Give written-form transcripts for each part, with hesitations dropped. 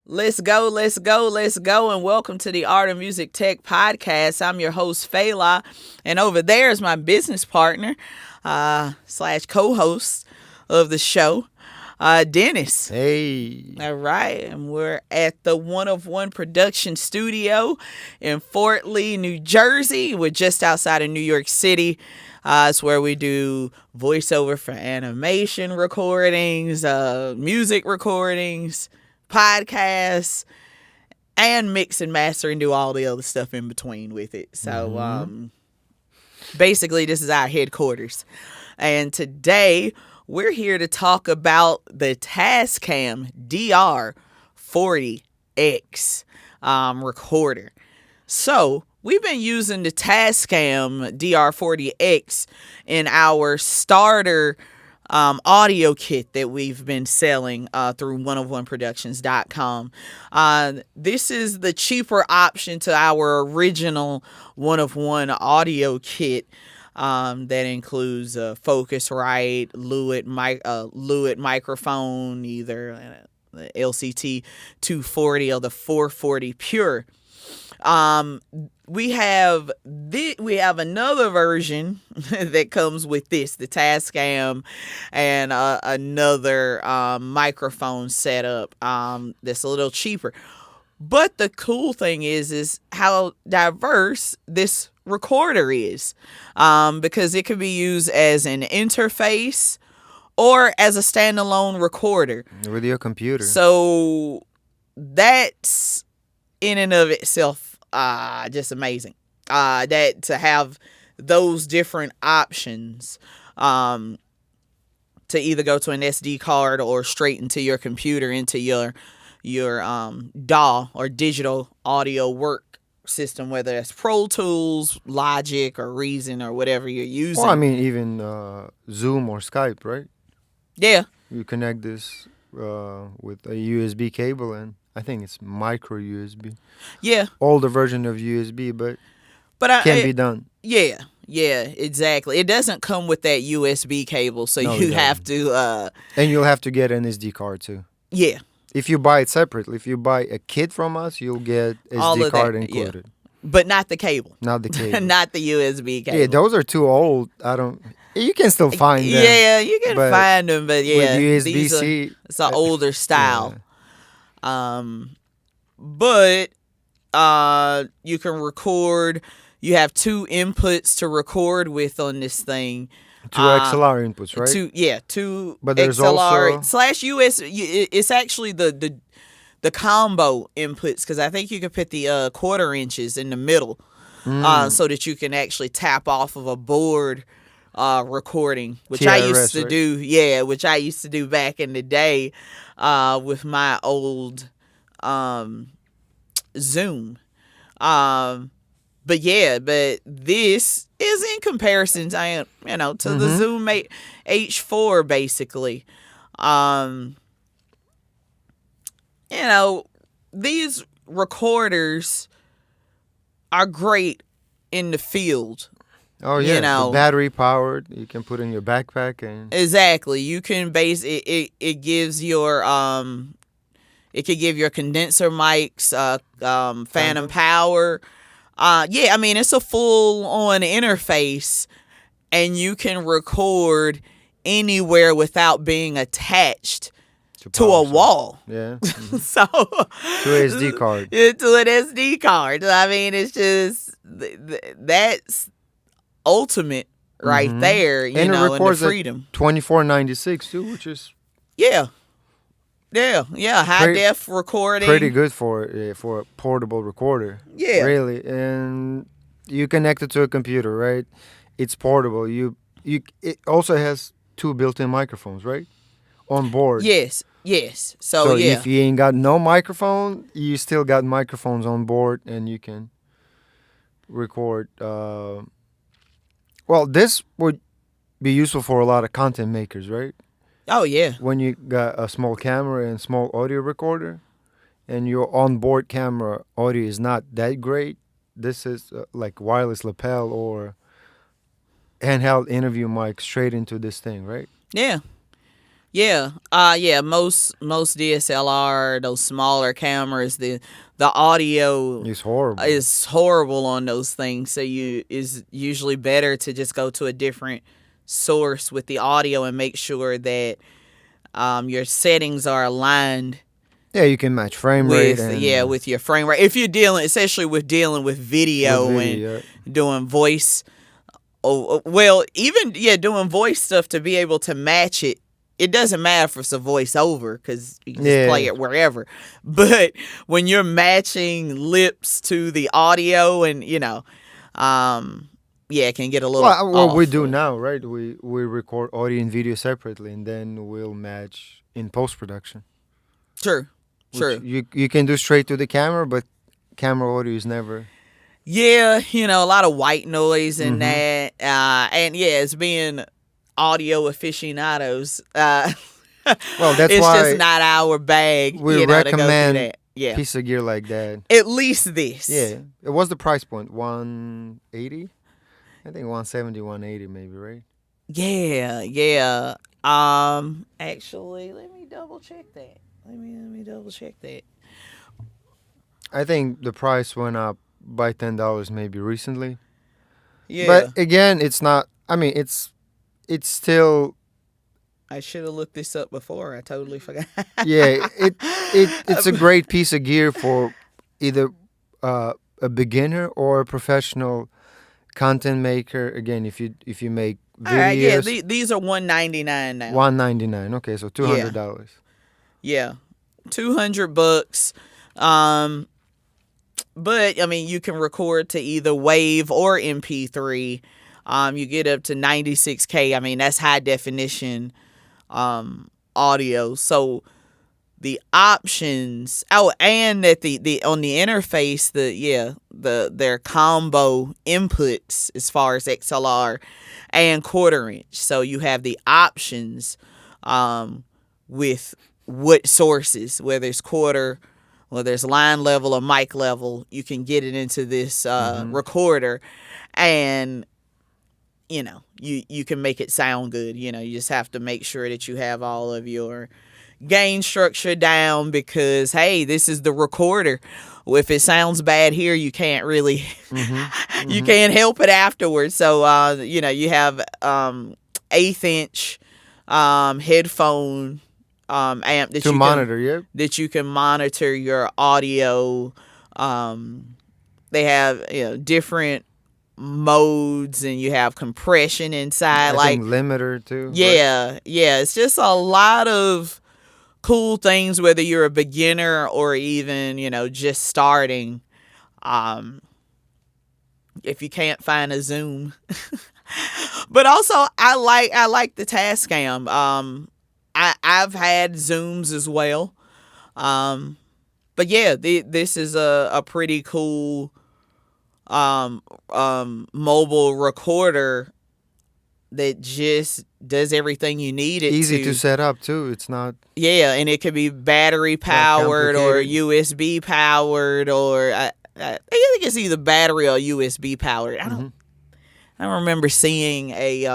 Let's go, let's go, let's go, and welcome to the Art of Music Tech Podcast. I'm your host, Fela, and over there is my business partner, slash co-host of the show, Dennis. Hey. All right, and we're at the One of One production studio in Fort Lee, New Jersey. We're just outside of New York City. It's where we do voiceover for animation recordings, music recordings, podcasts, and mix and master and do all the other stuff in between with it. So basically, this is our headquarters. And today, we're here to talk about the TASCAM DR40X recorder. So, we've been using the TASCAM DR40X in our starter audio kit that we've been selling through oneofoneproductions.com. This is the cheaper option to our original One of One audio kit. That includes a Focusrite, Lewitt microphone, either the LCT 240 or the 440 Pure. We have another version that comes with this, the Tascam, and another microphone setup that's a little cheaper. But the cool thing is how diverse this recorder is, because it could be used as an interface or as a standalone recorder With your computer. So that's in and of itself just amazing. That to have those different options to either go to an SD card or straight into your computer, into your DAW or digital audio work system, whether it's Pro Tools, Logic, or Reason, or whatever you're using. Well, I mean, even Zoom or Skype, right? Yeah. You connect this with a USB cable, and I think it's micro USB. Yeah. Older version of USB, but can be done. Yeah, exactly. It doesn't come with that USB cable, so No, you have to. And you'll have to get an SD card too. Yeah. If you buy it separately, if you buy a kit from us, you'll get All SD of card that, included. But not the cable. Not the cable. Not the USB cable. Yeah, those are too old. You can still find them. Yeah, you can find them, but yeah, with USB-C, it's an older style. Yeah. But you can record. You have two inputs to record with on this thing. Two XLR inputs, right? Two but there's XLR also / US. It's actually the combo inputs, because I think you can put the quarter inches in the middle, so that you can actually tap off of a board recording, which TRS, I used to right? do. Yeah, which I used to do back in the day with my old Zoom. But this is in comparison, to the Zoom H4, basically. These recorders are great in the field. Oh yeah, battery powered. You can put in your backpack and exactly. You can it gives your it could give your condenser mics phantom power. It's a full-on interface, and you can record anywhere without being attached to a wall. Yeah. So to an SD card. To an SD card. I mean, it's just that's ultimate right there. And it records in the freedom. 2496 too, which is high def recording. Pretty good for a portable recorder. Yeah, really. And you connect it to a computer, right? It's portable. It also has two built-in microphones, right? On board. Yes. So if you ain't got no microphone, you still got microphones on board, and you can record. Well, this would be useful for a lot of content makers, right? Oh, yeah. When you got a small camera and small audio recorder, and your onboard camera audio is not that great, this is like wireless lapel or handheld interview mic straight into this thing, right? Yeah. Yeah. Yeah, most DSLR, those smaller cameras, the audio It's horrible. is horrible on those things. So you is usually better to just go to a different source with the audio and make sure that your settings are aligned Yeah, you can match frame rate and with your frame rate. If you're dealing, especially with dealing with with video and video. doing voice. Oh well, even doing voice stuff to be able to match it. It doesn't matter if it's a voiceover because you can just play it wherever. But when you're matching lips to the audio, and it can get a little. Well, what we off. do now, right? We record audio and video separately, and then we'll match in post production. True. You can do straight to the camera, but camera audio is never. Yeah, a lot of white noise in that, and it's being audio aficionados. Well, that's it's why just not our bag. we to go through recommend that. Yeah, piece of gear like that. at least this. Yeah, it was the price point 180. I think 170, 180 maybe, right? Yeah. Actually, let me double check that. Let me double check that. I think the price went up by $10 maybe recently. Yeah, But again, it's not. I mean, it's still. I should have looked this up before. I totally forgot. Yeah, it's a great piece of gear for either a beginner or a professional content maker. Again, if you make videos, All right, yeah, these are $199 now. $199. Okay, so $200. Yeah, $200. But I mean, you can record to either WAV or MP3. You get up to 96K. I mean, that's high definition audio. So the options. Oh, and that the on the interface, their combo inputs as far as XLR and quarter inch. So you have the options with what sources, whether it's quarter, whether it's line level or mic level, you can get it into this recorder, and you can make it sound good. You just have to make sure that you have all of your gain structure down, because hey, this is the recorder. If it sounds bad here, you can't really you can't help it afterwards. So you have 1/8 inch headphone amp that To you monitor, that you can monitor your audio. They have different different modes, and you have compression inside. I think limiter too. Right? Yeah, it's just a lot of cool things, whether you're a beginner or even just starting. If you can't find a Zoom, but also I like the TASCAM. I've had Zooms as well, but yeah, this is a pretty cool mobile recorder that just does everything you need it Easy to set up too. It's not. Yeah, and it could be battery powered or USB powered, or I think it's either battery or USB powered. I don't remember seeing a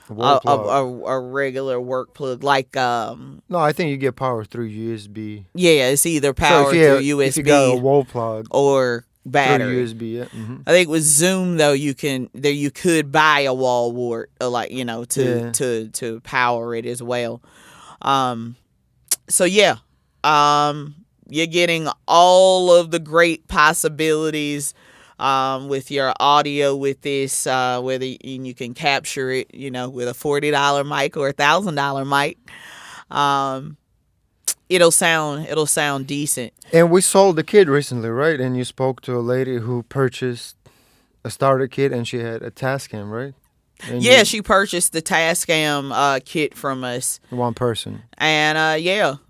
regular work plug like No, I think you get power through USB. Yeah, it's either powered through USB if you got a wall plug or battery. Through USB, yeah. I think with Zoom though, you could buy a wall wart, to power it as well. So yeah, you're getting all of the great possibilities with your audio with this, whether you can capture it, with a $40 mic or $1,000 mic. It'll sound decent. And we sold the kit recently, right? And you spoke to a lady who purchased a starter kit, and she had a TASCAM, right? And she purchased the TASCAM kit from us. One person. And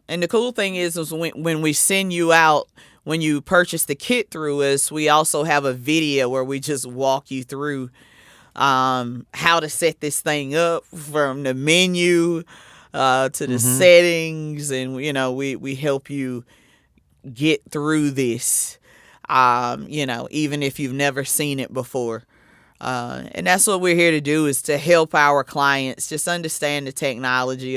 and the cool thing is when we send you out, when you purchase the kit through us, we also have a video where we just walk you through how to set this thing up, from the menu to the settings, and we help you get through this, even if you've never seen it before. And that's what we're here to do, is to help our clients just understand the technology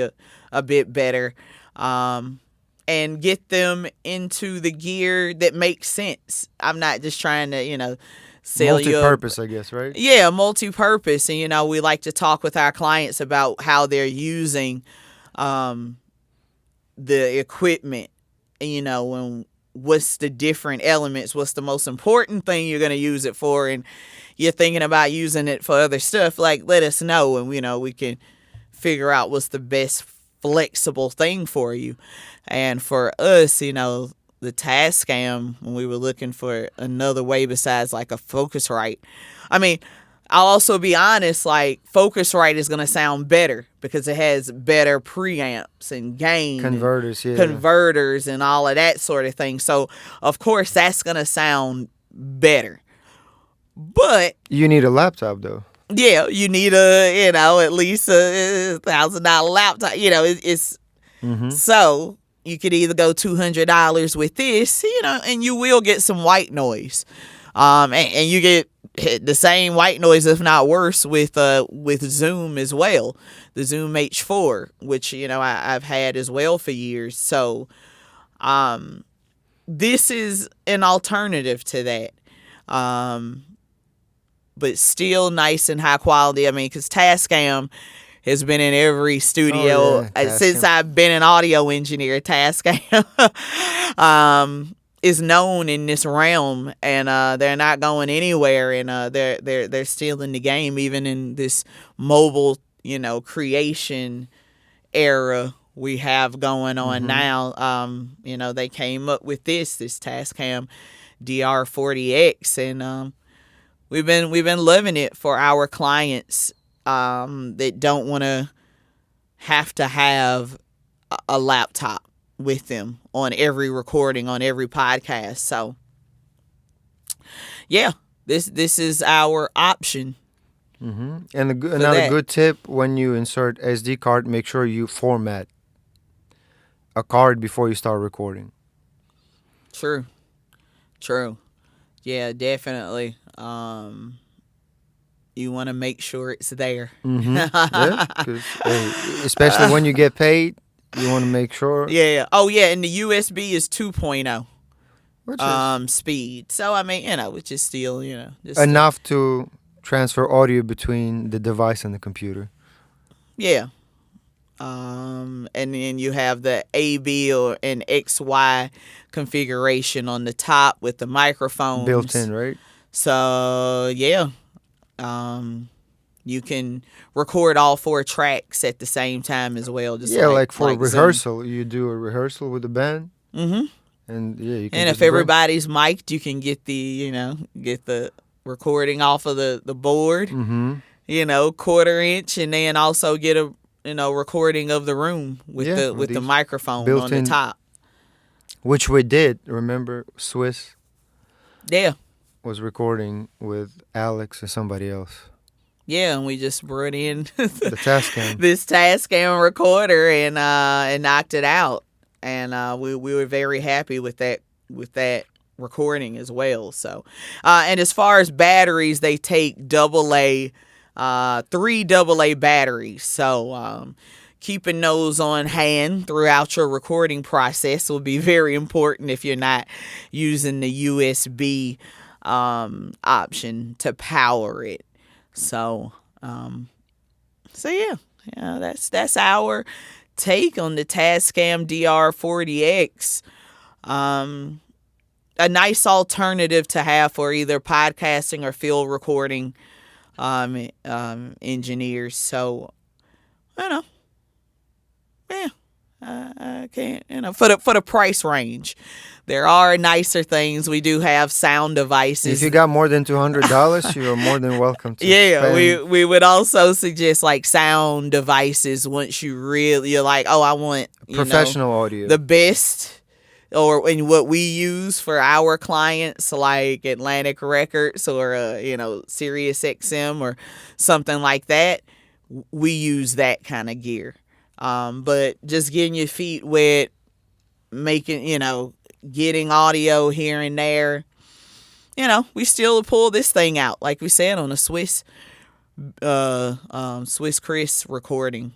a bit better, and get them into the gear that makes sense. I'm not just trying to, sell you Multi-purpose, I guess, right? yeah, multi-purpose. And, we like to talk with our clients about how they're using the equipment, and what's the different elements, what's the most important thing you're going to use it for, and you're thinking about using it for other stuff, like, let us know, and we can figure out what's the best flexible thing for you. And for us, the TASCAM, when we were looking for another way besides like a Focusrite, I mean, I'll also be honest, like, Focusrite is going to sound better because it has better preamps and gain Converters, and yeah. converters and all of that sort of thing. So of course that's going to sound better. But You need a laptop, though. yeah, you need at least a $1,000 laptop. It's so you could either go $200 with this, and you will get some white noise, and you get the same white noise, if not worse, with Zoom as well, the Zoom H4, which I've had as well for years. So, this is an alternative to that. But still nice and high quality. I mean, because Tascam has been in every studio since I've been an audio engineer. Tascam is known in this realm, and they're not going anywhere. And they're still in the game, even in this mobile, creation era we have going on now. They came up with this Tascam DR40X, and We've been loving it for our clients that don't want to have a laptop with them on every recording, on every podcast. So, yeah, this is our option. And another good tip: when you insert SD card, make sure you format a card before you start recording. True. Yeah, definitely. You want to make sure it's there. Yeah, 'cause, especially when you get paid, you want to make sure. Yeah. Oh, yeah. And the USB is 2.0 Which is speed. So I mean, which is still, just enough to transfer audio between the device and the computer. Yeah. And then you have the AB or an XY configuration on the top with the microphones Built in, right? So yeah, you can record all 4 tracks at the same time as well. Just like for like rehearsal, you do a rehearsal with the band. And yeah, you can. And if everybody's mic'd, you can get get the recording off of the board. 1/4 inch, and then also get a recording of the room with the microphone on the top. Which we did. Remember, Swiss? Yeah. Was recording with Alex or somebody else. Yeah, and we just brought in the Tascam. This Tascam recorder and knocked it out, and we were very happy with that recording as well. So, and as far as batteries, they take AA, 3 AA batteries. So, keeping those on hand throughout your recording process will be very important if you're not using the USB option to power it. So yeah, that's our take on the Tascam DR40X. A nice alternative to have for either podcasting or field recording engineers. So, yeah, I can't, for the price range. There are nicer things. We do have sound devices. If you got more than $200, you are more than welcome to. Yeah, we would also suggest like sound devices once you're like, oh, I want professional audio, the best, or in what we use for our clients, like Atlantic Records or Sirius XM or something like that. We use that kind of gear. But just getting your feet wet, making, getting audio here and there, we still pull this thing out, like we said, on a Swiss Chris recording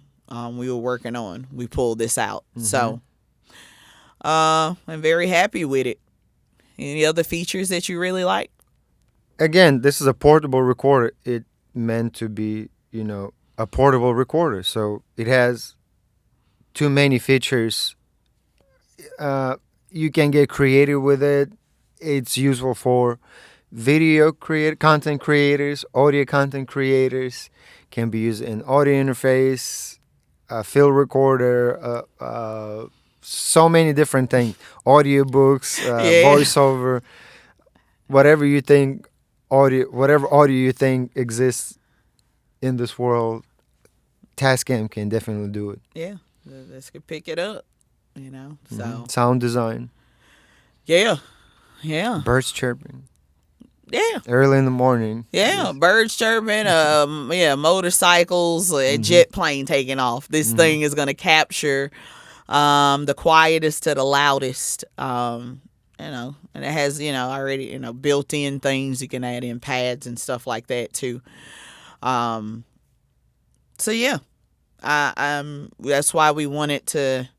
we were working on. We pulled this out. So I'm very happy with it. Any other features that you really like? Again, this is a portable recorder. It meant to be, a portable recorder. So it has too many features. You can get creative with it. It's useful for content creators, audio content creators. Can be used in audio interface, a field recorder, so many different things. Audiobooks, voiceover, whatever you think whatever audio you think exists in this world, TASCAM can definitely do it. Yeah, this could pick it up, So sound design. Yeah. Birds chirping. Yeah. Early in the morning. Yeah, birds chirping. Motorcycles, a jet plane taking off. This thing is gonna capture the quietest to the loudest. And it has, already, built-in things. You can add in pads and stuff like that too. So yeah, that's why we wanted to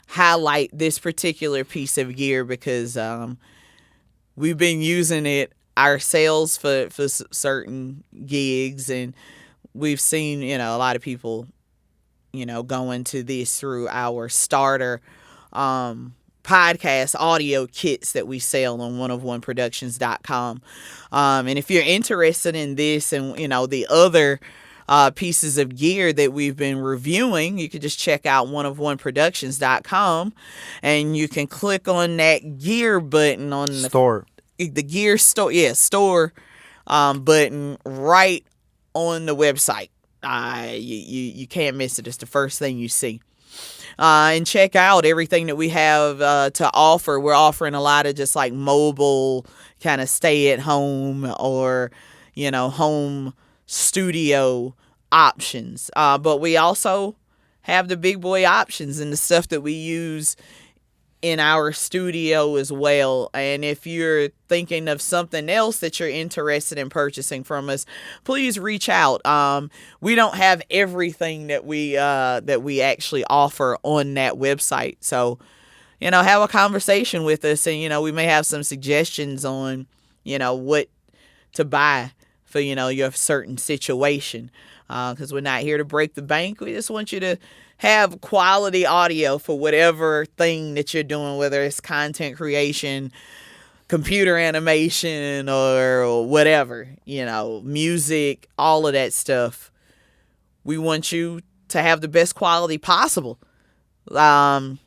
highlight this particular piece of gear, because we've been using it ourselves for certain gigs, and we've seen, a lot of people, go into this through our starter podcast audio kits that we sell on oneofoneproductions.com. And if you're interested in this and, the other pieces of gear that we've been reviewing, you can just check out oneofoneproductions.com, and you can click on that gear button on the gear store button right on the website. You can't miss it. It's the first thing you see. And check out everything that we have to offer. We're offering a lot of just like mobile kind of stay at home or, home studio options. But we also have the big boy options and the stuff that we use in our studio as well. And if you're thinking of something else that you're interested in purchasing from us, please reach out. We don't have everything that we actually offer on that website. So, have a conversation with us, and we may have some suggestions on, what to buy for, your certain situation. Because we're not here to break the bank. We just want you to have quality audio for whatever thing that you're doing, whether it's content creation, computer animation, or whatever, music, all of that stuff. We want you to have the best quality possible. So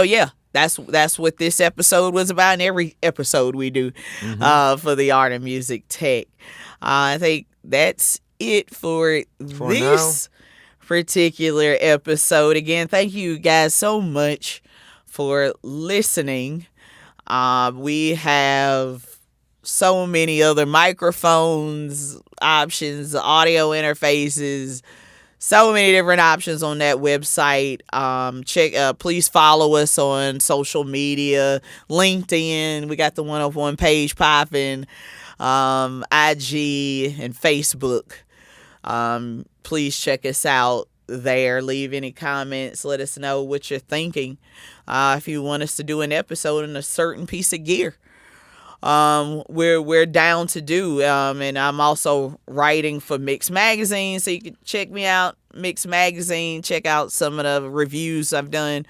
yeah, that's what this episode was about, and every episode we do for the Art of Music Tech. I think that's it for this particular episode. Again, thank you guys so much for listening. We have so many other microphones, options, audio interfaces, so many different options on that website. Please follow us on social media, LinkedIn. We got the 101 page popping, IG and Facebook. Please check us out there. Leave any comments. Let us know what you're thinking. If you want us to do an episode on a certain piece of gear, we're down to do. And I'm also writing for Mix Magazine, so you can check me out, Mix Magazine. Check out some of the reviews I've done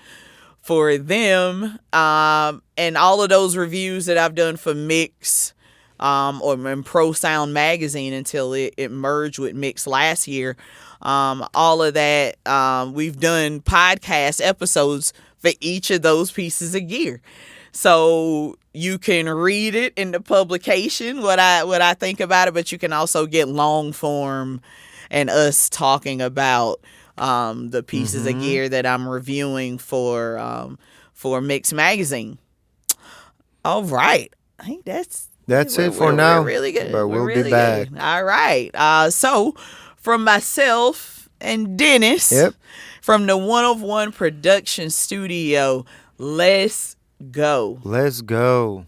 for them, and all of those reviews that I've done for Mix. Or in Pro Sound Magazine until it merged with Mix last year. All of that, we've done podcast episodes for each of those pieces of gear. So you can read it in the publication, what I think about it, but you can also get long form and us talking about the pieces of gear that I'm reviewing for Mix Magazine. All right. I think that's it for now. We're really good. But we'll be back. Good. All right. So from myself and Dennis, from the 101 Production Studio, let's go. Let's go.